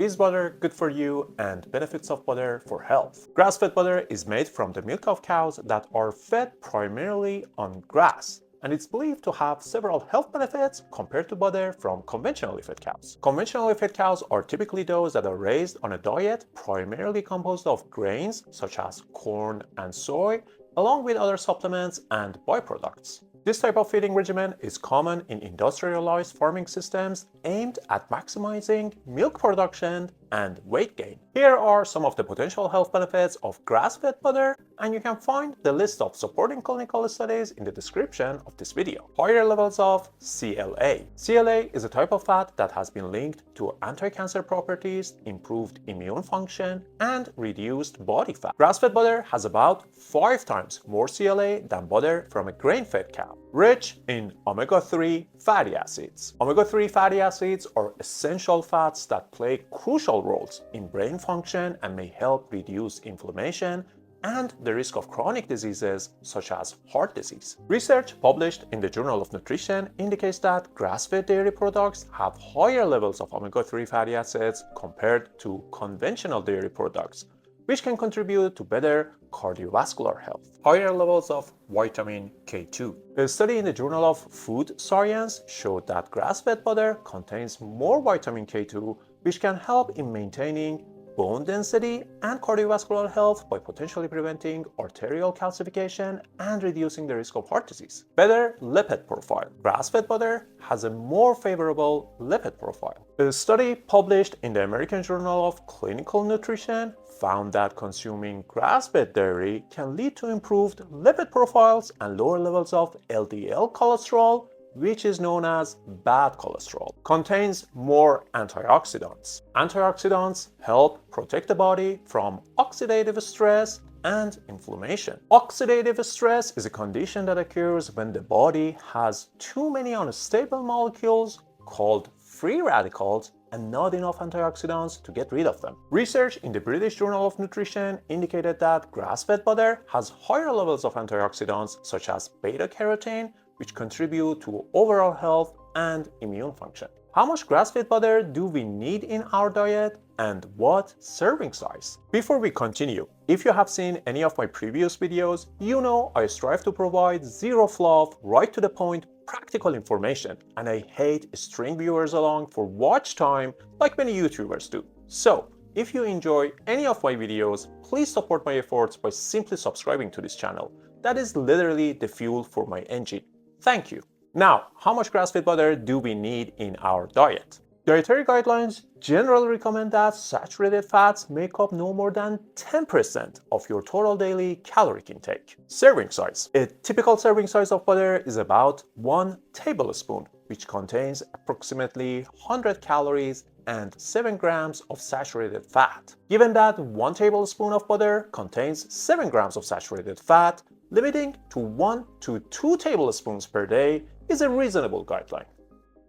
Is butter good for you, and benefits of butter for health? Grass-fed butter is made from the milk of cows that are fed primarily on grass, and it's believed to have several health benefits compared to butter from conventionally fed cows. Conventionally fed cows are typically those that are raised on a diet primarily composed of grains such as corn and soy, along with other supplements and byproducts. This type of feeding regimen is common in industrialized farming systems aimed at maximizing milk production and weight gain. Here are some of the potential health benefits of grass-fed butter, and you can find the list of supporting clinical studies in the description of this video. Higher levels of CLA. CLA is a type of fat that has been linked to anti-cancer properties, improved immune function, and reduced body fat. Grass-fed butter has about 5 times more CLA than butter from a grain-fed cow. Rich in omega-3 fatty acids. Omega-3 fatty acids are essential fats that play crucial roles in brain function and may help reduce inflammation and the risk of chronic diseases such as heart disease. Research published in the Journal of Nutrition indicates that grass-fed dairy products have higher levels of omega-3 fatty acids compared to conventional dairy products, which can contribute to better cardiovascular health. Higher levels of vitamin K2. A study in the Journal of Food Science showed that grass-fed butter contains more vitamin K2, which can help in maintaining bone density and cardiovascular health by potentially preventing arterial calcification and reducing the risk of heart disease. Better lipid profile. Grass-fed butter has a more favorable lipid profile. A study published in the American Journal of Clinical Nutrition found that consuming grass-fed dairy can lead to improved lipid profiles and lower levels of LDL cholesterol, which is known as bad cholesterol. Contains more antioxidants. Antioxidants help protect the body from oxidative stress and inflammation. Oxidative stress is a condition that occurs when the body has too many unstable molecules called free radicals and not enough antioxidants to get rid of them. Research in the British Journal of Nutrition indicated that grass-fed butter has higher levels of antioxidants such as beta-carotene, which contribute to overall health and immune function. How much grass-fed butter do we need in our diet, and what serving size? Before we continue, if you have seen any of my previous videos, you know I strive to provide zero fluff, right to the point, practical information, and I hate string viewers along for watch time like many YouTubers do. So, if you enjoy any of my videos, please support my efforts by simply subscribing to this channel. That is literally the fuel for my engine. Thank you. Now, how much grass-fed butter do we need in our diet? Dietary guidelines generally recommend that saturated fats make up no more than 10% of your total daily caloric intake. Serving size. A typical serving size of butter is about 1 tablespoon, which contains approximately 100 calories and 7 grams of saturated fat. Given that 1 tablespoon of butter contains 7 grams of saturated fat, limiting to 1 to 2 tablespoons per day is a reasonable guideline.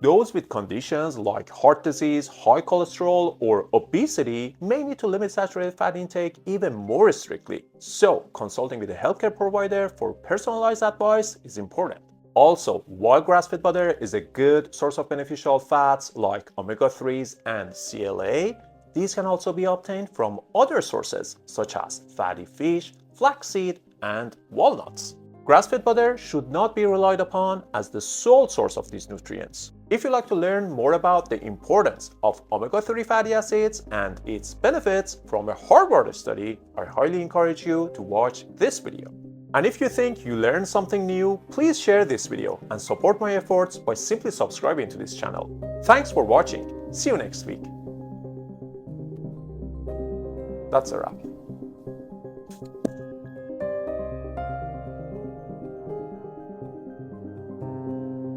Those with conditions like heart disease, high cholesterol, or obesity may need to limit saturated fat intake even more strictly. So, consulting with a healthcare provider for personalized advice is important. Also, while grass-fed butter is a good source of beneficial fats like omega-3s and CLA, these can also be obtained from other sources such as fatty fish, flaxseed, and walnuts. Grass-fed butter should not be relied upon as the sole source of these nutrients. If you'd like to learn more about the importance of omega-3 fatty acids and its benefits from a Harvard study, I highly encourage you to watch this video. And if you think you learned something new, please share this video and support my efforts by simply subscribing to this channel. Thanks for watching. See you next week. That's a wrap.